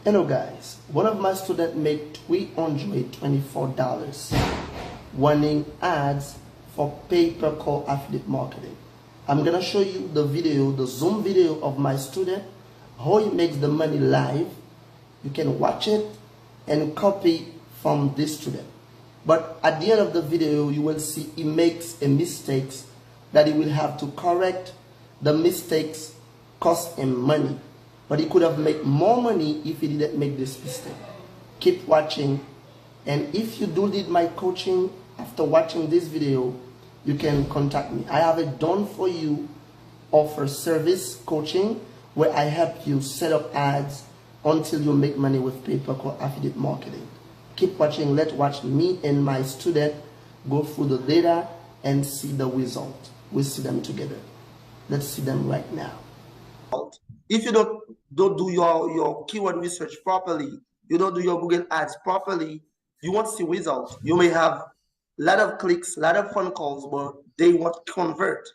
Hello guys, one of my students made $324 running ads for pay-per-call affiliate marketing. I'm gonna show you the video, the Zoom video of my student, how he makes the money live. You can watch it and copy from this student. But at the end of the video, you will see he makes a mistakes that he will have to correct. The mistakes cost him money, but he could have made more money if he didn't make this mistake. Keep watching, and if you do need my coaching after watching this video, you can contact me. I have a done for you offer service coaching where I help you set up ads until you make money with pay-per-call affiliate marketing. Keep watching. Let's watch me and my student go through the data and see the result. We'll see them together. Let's see them right now. If you don't do your keyword research properly, you don't do your Google ads properly, you won't see results. You may have a lot of clicks, a lot of phone calls, but they won't convert.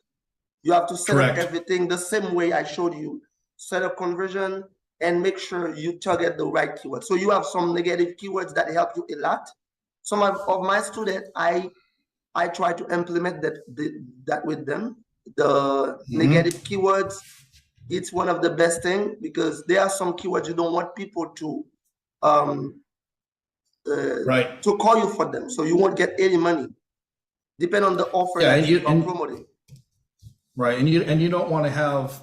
You have to set up everything the same way I showed you. Set up conversion and make sure you target the right keyword. So you have some negative keywords that help you a lot. Some of my students, I try to implement that with them. The negative keywords, it's one of the best things because there are some keywords you don't want people to to call you for them, so you won't get any money. Depend on the offer that you are promoting. Right, and you don't want to have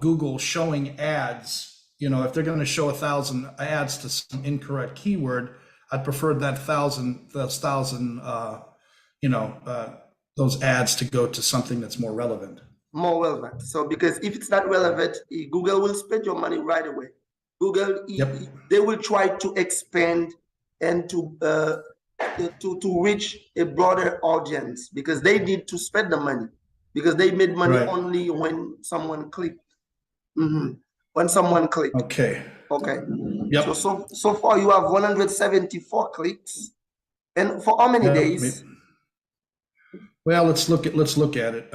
Google showing ads. If they're going to show 1,000 ads to some incorrect keyword, I'd prefer that those ads to go to something that's more relevant. More relevant. So because if it's not relevant, Google will spend your money right away. Google, they will try to expand and to reach a broader audience because they need to spend the money because they made money only when someone clicked. When someone clicked. Okay. Yep. So far you have 174 clicks, and for how many days? Well, let's look at it.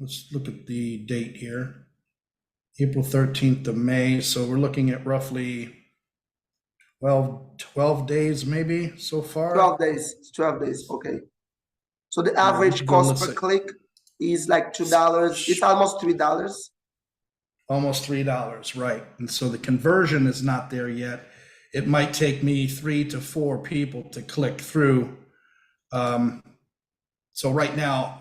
Let's look at the date here. April 13th of May. So we're looking at roughly 12 days maybe so far. 12 days. 12 days. Okay. So the average cost per click is like $2. It's almost $3. Almost $3, right. And so the conversion is not there yet. It might take me 3 to 4 people to click through. So right now,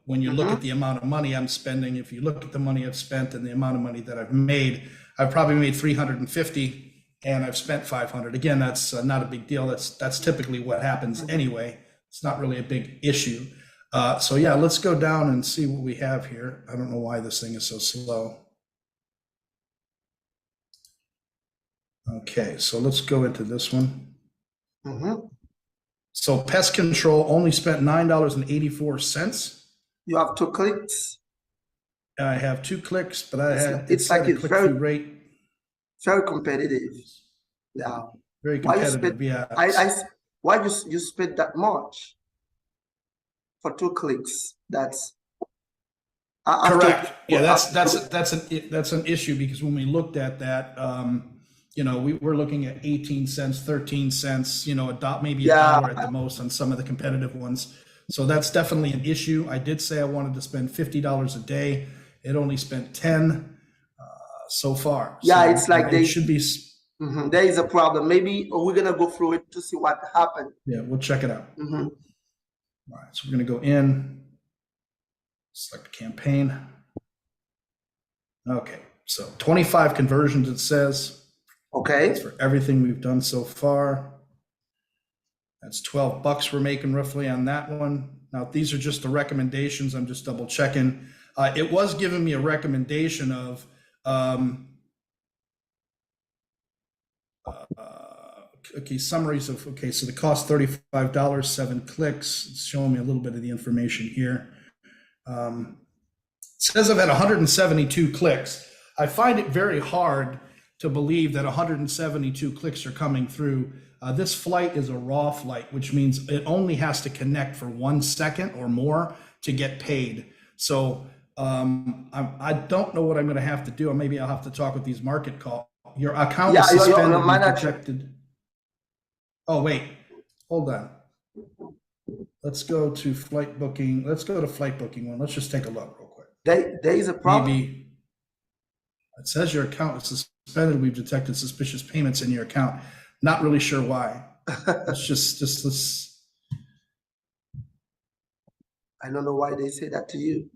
when you look at the amount of money I'm spending, if you look at the money I've spent and the amount of money that I've made, I've probably made 350 and I've spent 500. Again, that's not a big deal. That's typically what happens anyway. It's not really a big issue. So yeah, let's go down and see what we have here. I don't know why this thing is so slow. Okay, so let's go into this one. So pest control only spent $9.84. You have 2 clicks. I have 2 clicks, but it's like a very rate. Very competitive. Yeah. Very competitive. Why you spent that much for 2 clicks? That's correct. Yeah, that's an issue because when we looked at that, we're looking at 18 cents, 13 cents, maybe $1 at the most on some of the competitive ones. So that's definitely an issue. I did say I wanted to spend $50 a day. It only spent 10 so far. Yeah, so it's like it should be. There is a problem. Maybe we're gonna go through it to see what happened. Yeah, we'll check it out. All right, so we're gonna go in, select campaign. Okay, so 25 conversions it says. Okay. That's for everything we've done so far. That's $12 we're making roughly on that one. Now, these are just the recommendations. I'm just double checking. It was giving me a recommendation of, summaries of, so the cost $35, 7 clicks. It's showing me a little bit of the information here. It says I've had 172 clicks. I find it very hard to believe that 172 clicks are coming through. This flight is a raw flight, which means it only has to connect for 1 second or more to get paid. So I don't know what I'm going to have to do. Or maybe I'll have to talk with these market your account Yeah, was your suspended. We've manager. detected. Oh, wait, hold on. Let's go to flight booking. Let's go to flight booking one. Let's just take a look real quick. There is a problem. Maybe it says your account is suspended. We've detected suspicious payments in your account. Not really sure why. Let's. I don't know why they say that to you.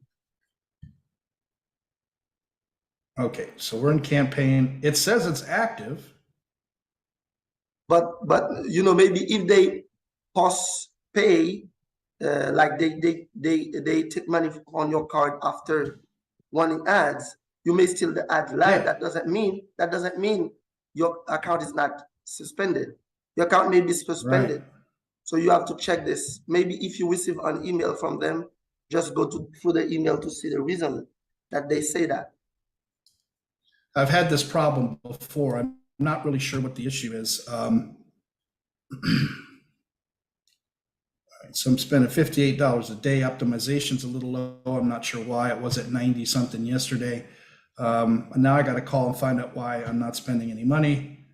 Okay, so we're in campaign. It says it's active. But you know, maybe if they post pay, like they take money on your card after running ads, you may still the ad live. Yeah. That doesn't mean your account is not suspended. Your account may be suspended. Right. So you have to check this. Maybe if you receive an email from them, just go through the email to see the reason that they say that. I've had this problem before. I'm not really sure what the issue is. All right, so I'm spending $58 a day. Optimization's a little low. I'm not sure why. It was at 90 something yesterday. And now I got to call and find out why I'm not spending any money.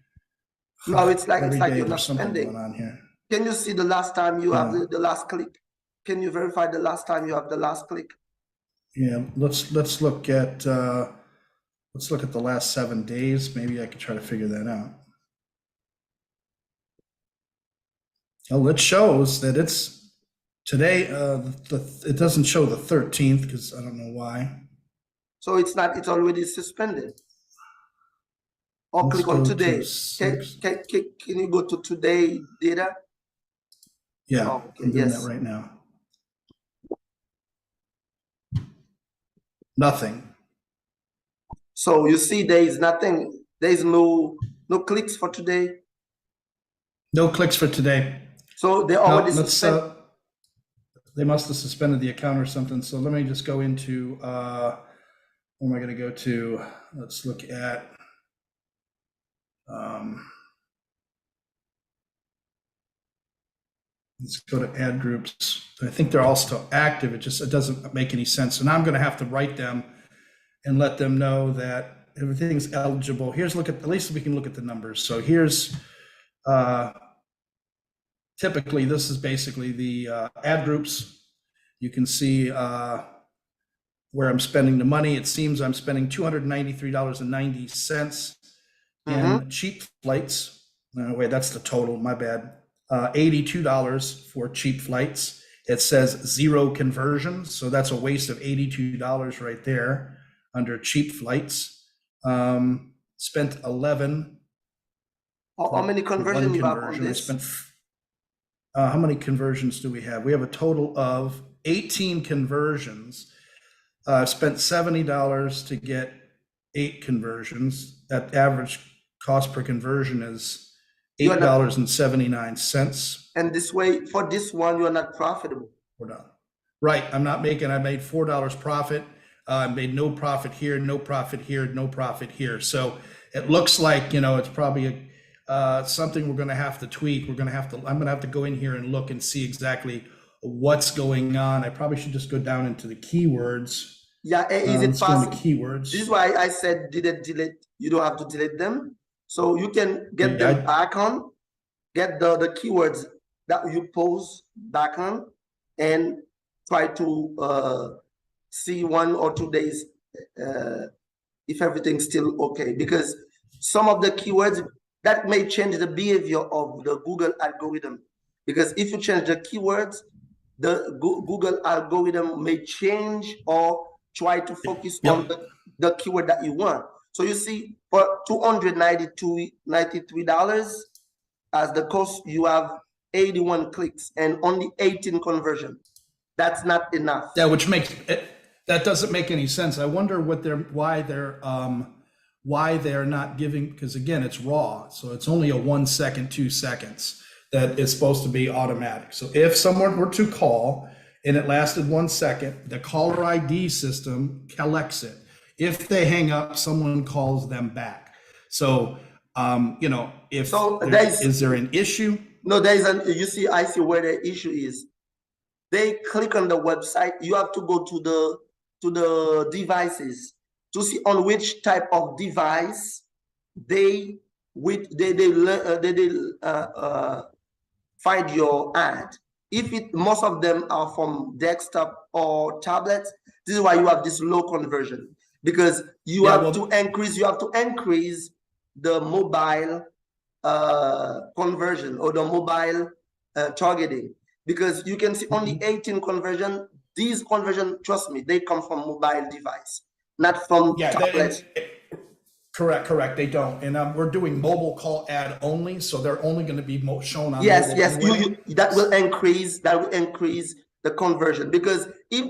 No, it's like there's you're not something spending. going on here. Can you see the last time you have the last click? Can you verify the last time you have the last click? Yeah, let's look at the last 7 days. Maybe I could try to figure that out. Well, it shows that it's today. It doesn't show the 13th because I don't know why. So it's not. It's already suspended. Or Let's click on go today. to Can you go to today data? Yeah, Oh, okay, I'm doing yes. that right now. Nothing. So you see, there is nothing. There is no clicks for today. No clicks for today. So they already suspended. They must have suspended the account or something. So let me just go into, where am I going to go to? Let's look at, let's go to ad groups. I think they're all still active. It doesn't make any sense. So now I'm going to have to write them and let them know that everything's eligible. Here's at least we can look at the numbers. So here's, typically this is basically the ad groups. You can see where I'm spending the money. It seems I'm spending $293.90 in cheap flights. No, wait, that's the total, my bad. $82 for cheap flights. It says 0 conversions, so that's a waste of $82 right there under cheap flights. Spent 11. How many conversions you have on this? How many conversions do we have? We have a total of 18 conversions. Spent $70 to get 8 conversions. That average cost per conversion is $8.79. And this way, for this one, you're not profitable. We're done. Right. I made $4 profit. I made no profit here, no profit here, no profit here. So it looks like, it's probably something we're going to have to tweak. I'm going to have to go in here and look and see exactly what's going on. I probably should just go down into the keywords. Yeah, is it possible? Keywords. This is why I said delete. You don't have to delete them. So you can get them back on, get the keywords that you pose back on, and try to see 1 or 2 days if everything's still okay. Because some of the keywords that may change the behavior of the Google algorithm. Because if you change the keywords, the Google algorithm may change or try to focus on the keyword that you want. So you see, for $293 as the cost, you have 81 clicks and only 18 conversions. That's not enough. Yeah, that doesn't make any sense. I wonder why they're not giving, because again, it's raw. So it's only a 1 second, 2 seconds that is supposed to be automatic. So if someone were to call and it lasted 1 second, the caller ID system collects it. If they hang up, someone calls them back. So, is there an issue? No, I see where the issue is. They click on the website. You have to go to the devices to see on which type of device they find your ad. If most of them are from desktop or tablets, this is why you have this low conversion, because you have to increase the mobile conversion or the mobile targeting, because you can see only 18 conversion. These conversion, trust me, they come from mobile device, not from tablets. Correct. They don't, and we're doing mobile call ad only, so they're only going to be shown on yes, mobile. yes. Anyway. That will increase the conversion, because if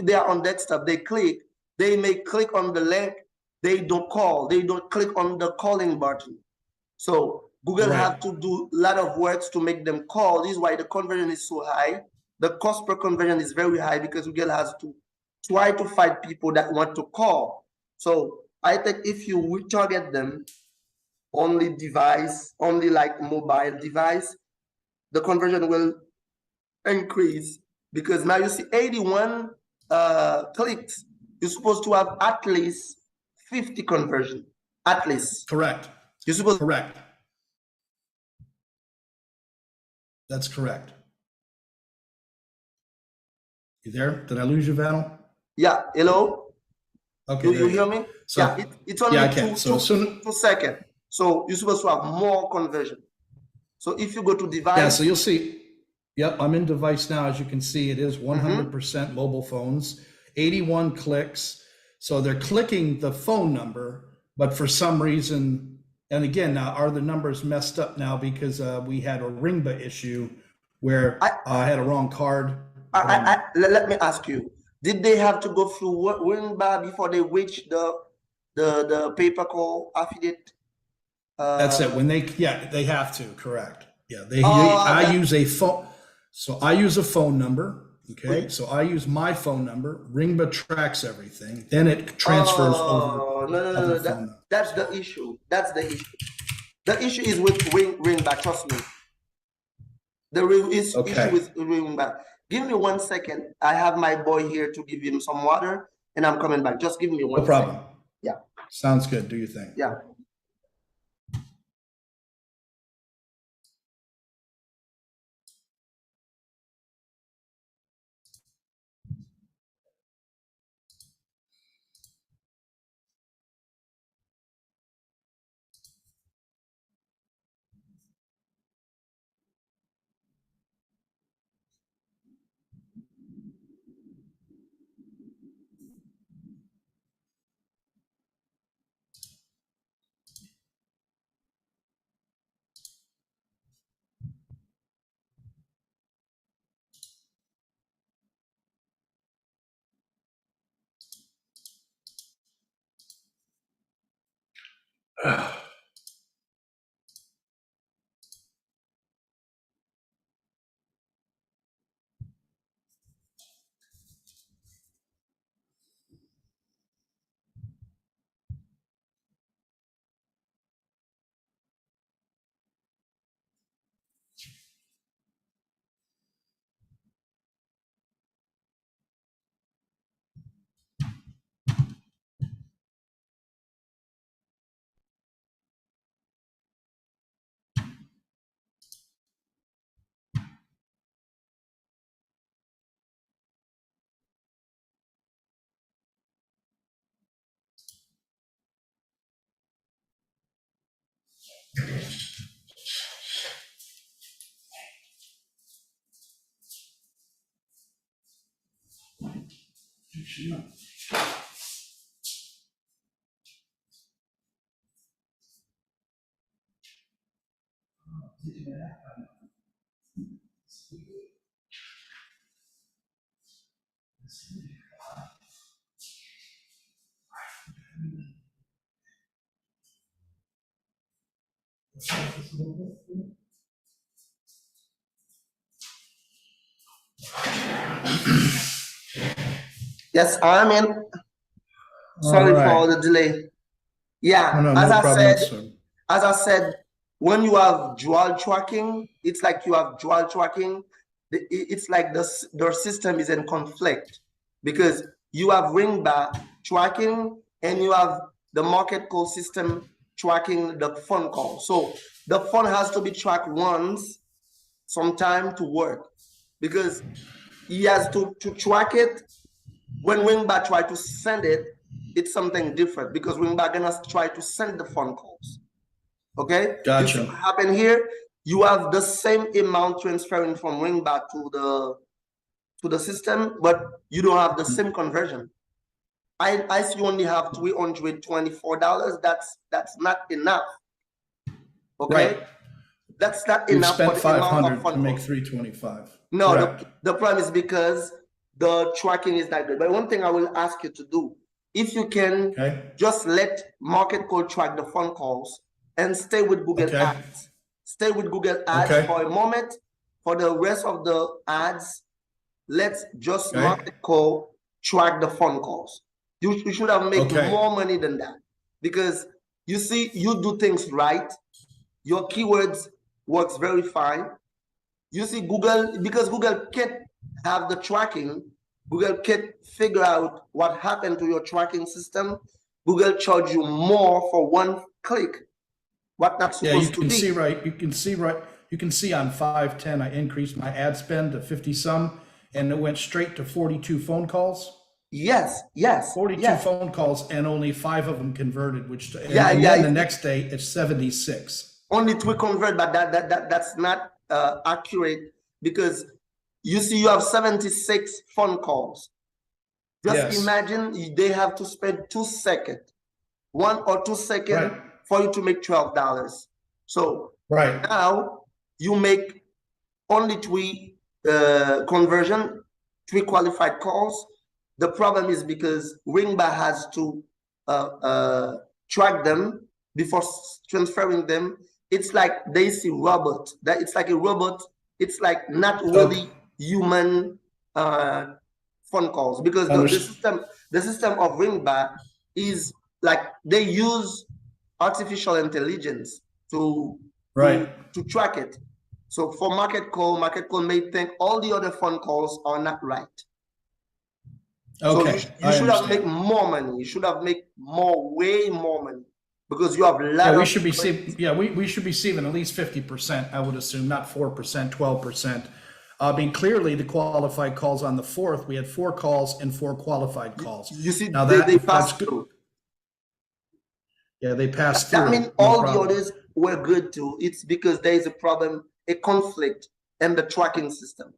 they are on desktop, they may click on the link, they don't click on the calling button. So Google have to do a lot of works to make them call. This is why the conversion is so high. The cost per conversion is very high, because Google has to try to find people that want to call. So I think if you retarget them only like mobile device, the conversion will increase, because now you see 81 clicks. You're supposed to have at least 50 conversion, at least. Correct. You're supposed. Correct. That's correct. You there? Did I lose you, Val? Yeah. Hello. Okay. Do you hear me? So, yeah. It's only 2 seconds. So you're supposed to have more conversion. So if you go to device. Yeah. So you'll see. Yep. I'm in device now. As you can see, it is 100% mobile phones, 81 clicks. So they're clicking the phone number, but for some reason, and again, now are the numbers messed up now because we had a Ringba issue where I had a wrong card. Let me ask you, did they have to go through Ringba before they reach the pay-per-call affiliate? That's it. When they have to, correct. Yeah, I use a phone. So I use a phone number. Okay, so I use my phone number. Ringba tracks everything. Then it transfers over. No. That's the issue. The issue is with Ringba. Trust me. The issue with Ringba. Give me 1 second. I have my boy here to give him some water, and I'm coming back. Just give me 1 second. No problem. Yeah. Sounds good. Do your thing. Yeah. Yes, I'm in. Sorry for the delay. Yeah, as I said, when you have dual tracking, it's like you have dual tracking. It's like the system is in conflict, because you have Ringba tracking and you have the market call system tracking the phone call. So the phone has to be tracked once, sometime to work, because he has to track it. When Wingba try to send it, it's something different because Wingba gonna try to send the phone calls. Okay, Gotcha. You see what happened here? You have the same amount transferring from Wingba to the system, but you don't have the same conversion. I see you only have $324. That's not enough. Okay, Right. that's not We've enough spent for the amount of 500 phone to make calls. 325. No, the problem is because the tracking is not good. But one thing I will ask you to do, if you can just let Market Call track the phone calls and stay with Google Ads. Stay with Google Ads for a moment. For the rest of the ads, let's just Market Call track the phone calls. You should have made more money than that, because you see, you do things right. Your keywords works very fine. You see, Google, because Google can't have the tracking, Google can't figure out what happened to your tracking system. Google charge you more for one click. What that's supposed to be. You can see on 510, I increased my ad spend to 50 some, and it went straight to 42 phone calls. Yes. 42 phone calls, and only 5 of them converted, which then the next day it's 76. Only 3 convert, but that's not accurate, because you see, you have 76 phone calls. Just imagine they have to spend 2 seconds, 1 or 2 seconds for you to make $12. So now you make only 3 conversion, 3 qualified calls. The problem is because Wingba has to track them before transferring them. It's like they see robot. That it's like a robot. It's like not really human phone calls, because the system of Wingba is like they use artificial intelligence to track it. So for Market Call may think all the other phone calls are not right. So you should have made more money. You should have made way more money, because you have a lot we should be receiving at least 50%, I would assume, not 4%, 12%. I mean, clearly the qualified calls on the 4th, we had 4 calls and 4 qualified calls. You see, now they passed through. Yeah, they passed through. That means all the others were good too. It's because there is a problem, a conflict in the tracking system.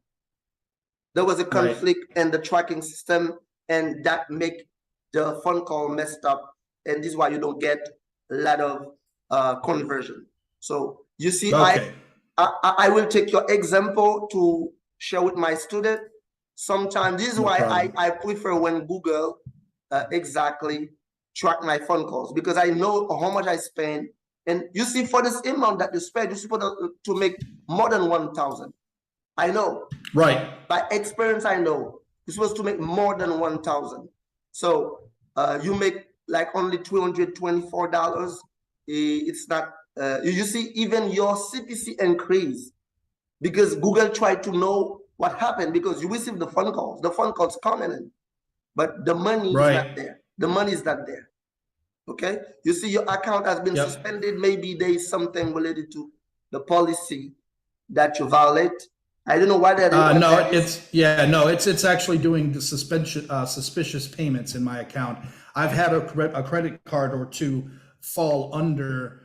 There was a conflict in the tracking system, and that make the phone call messed up. And this is why you don't get a lot of conversion. So you see, I will take your example to share with my student. Sometimes this is why I prefer when Google exactly track my phone calls, because I know how much I spend. And you see, for this amount that you spend, you're supposed to make more than 1,000. I know. By experience, I know you're supposed to make more than 1,000. So you make like only $224. It's not. You see, even your CPC increase, because Google tried to know what happened, because you receive the phone calls. The phone calls coming in, but the money is not there. The money is not there. Okay, you see, your account has been suspended. Maybe there is something related to the policy that you violate. I don't know why that is. It's actually doing the suspicious payments in my account. I've had a credit card or 2 fall under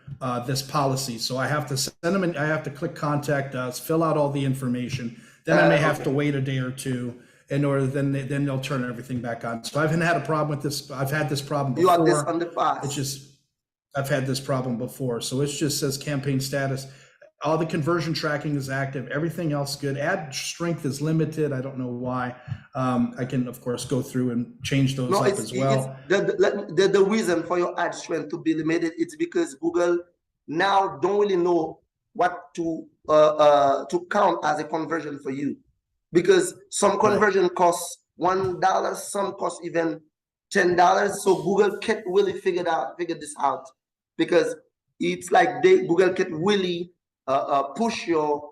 this policy, so I have to send them in. I have to click contact us, fill out all the information. Then I may have to wait a day or 2 in order. Then they'll turn everything back on. So I haven't had a problem with this. I've had this problem before. You had this on the past. It's just I've had this problem before. So it just says campaign status. All the conversion tracking is active. Everything else good. Ad strength is limited. I don't know why. I can, of course, go through and change those up as well. The reason for your ad strength to be limited, it's because Google now don't really know what to count as a conversion for you, because some conversion costs $1, some cost even $10. So Google can't really figure this out, because it's like Google can't really push your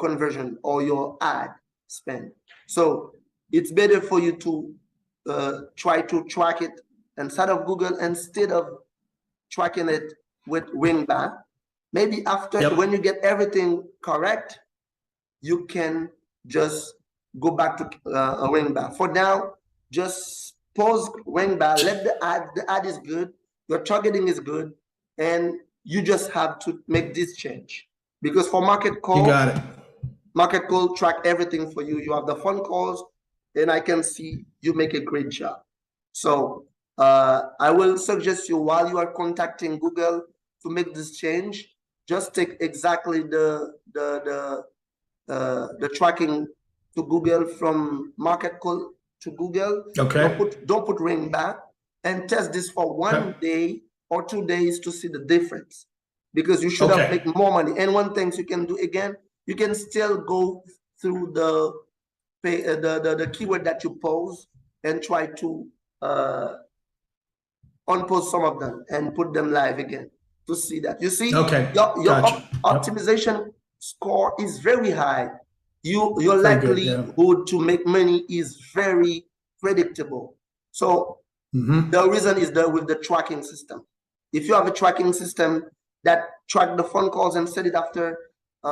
conversion or your ad spend. So it's better for you to try to track it inside of Google instead of tracking it with Wingbat. Maybe after, when you get everything correct, you can just go back to a Wingbat. For now, just pause Wingbat, let the ad is good, your targeting is good, and you just have to make this change. Because for market call, you got it. Market call track everything for you. You have the phone calls, and I can see you make a great job. So I will suggest you, while you are contacting Google to make this change, just take exactly the tracking to Google from market call to Google. Okay. Don't put ring back, and test this for 1 day or 2 days to see the difference, because you should have made more money. And one thing you can do again, you can still go through the keyword that you pose and try to unpose some of them and put them live again to see that. You see, your optimization score is very high. Your likelihood to make money is very predictable. So the reason is there with the tracking system. If you have a tracking system that track the phone calls and set it after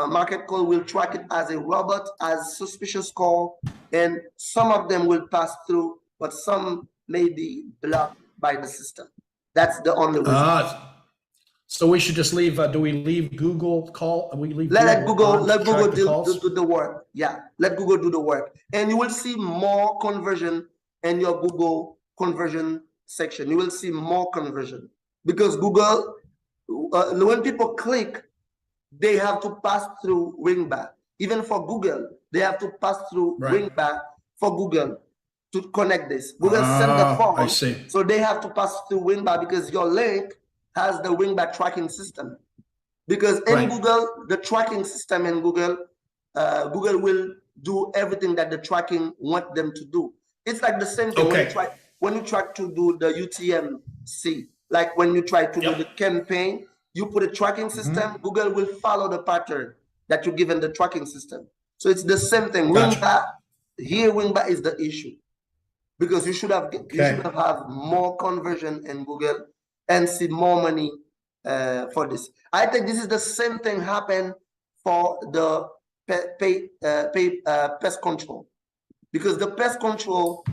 market call, will track it as a robot, as suspicious call, and some of them will pass through, but some may be blocked by the system. That's the only reason. So we should just leave. Do we leave Google call? Let Google do the work. Yeah, let Google do the work, and you will see more conversion in your Google conversion section. You will see more conversion, because Google, when people click, they have to pass through Wingbat. Even for Google, they have to pass through Wingbat for Google to connect this. Google send the form, I see. So they have to pass through Wingbat, because your link has the Wingbat tracking system. Because in Google, the tracking system in Google, Google will do everything that the tracking want them to do. It's like the same thing when you try to do the UTMC, like when you try to do the campaign, you put a tracking system, Google will follow the pattern that you give in the tracking system. So it's the same thing. Wingbat, Wingbat is the issue, because you should have more conversion in Google and see more money for this. I think this is the same thing happen for the pest control, because the pest control,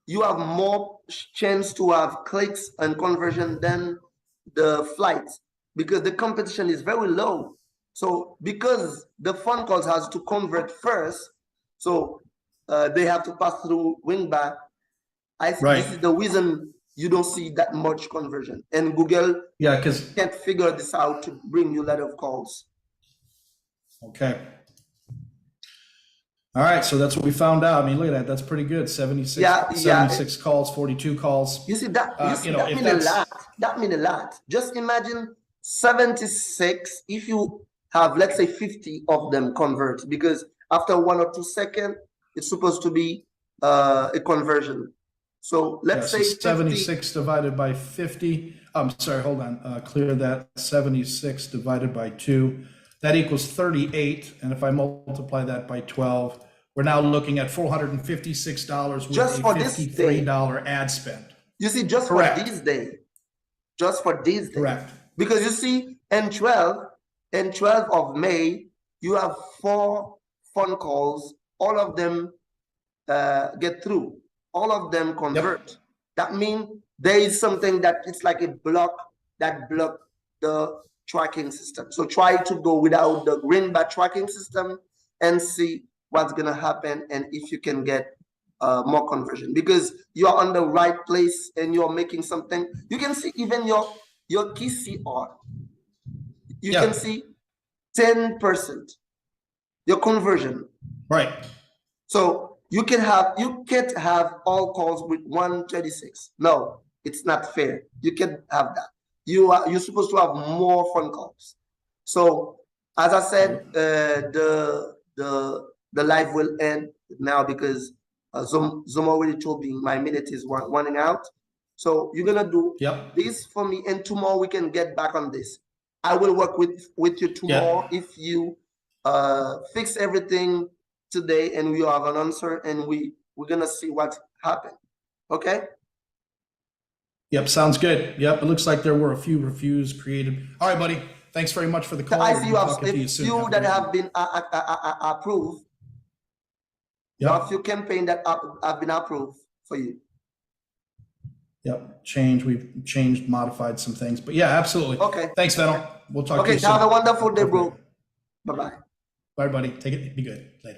you have more chance to have clicks and conversion than the flights, because the competition is very low. So because the phone calls has to convert first, so they have to pass through Wingbat. I think this is the reason you don't see that much conversion, and Google can't figure this out to bring you a lot of calls. Okay. All right, so that's what we found out. I mean, look at that. That's pretty good. 76 calls, 42 calls. You see that? That means a lot. That means a lot. Just imagine 76. If you have, let's say, 50 of them convert, because after 1 or 2 seconds, it's supposed to be a conversion. So let's say 76 divided by 50. I'm sorry, hold on. Clear that. 76 divided by 2. That equals 38. And if I multiply that by 12, we're now looking at $456 with just a for $53 ad spend. You see, just for this day. Just for this day. Correct. Because you see, in 12 of May, you have 4 phone calls. All of them get through. All of them convert. That means there is something that it's like a block that block the tracking system. So try to go without the Wingbat tracking system and see what's gonna happen, and if you can get more conversion, because you're on the right place and you're making something. You can see even your key CR. You can see 10% your conversion. Right. So you can't have all calls with 136. No, it's not fair. You can't have that. You're supposed to have more phone calls. So as I said, the live will end now, because Zoom already told me my minute is running out. So you're gonna do this for me, and tomorrow we can get back on this. I will work with you tomorrow if you fix everything today, and we have an answer, and we're gonna see what happened. Okay. Yep, sounds good. Yep, it looks like there were a few reviews created. All right, buddy. Thanks very much for the call. I see you We'll have talk to you a soon. few Have a that great have one. been approved. You have a few campaigns that have been approved for you. Yep, we've changed, modified some things. But yeah, absolutely. Okay. Thanks, Venno. We'll talk to you Okay, soon. have a wonderful day, bro. Bye-bye. Bye, buddy. Take it. Be good. Later.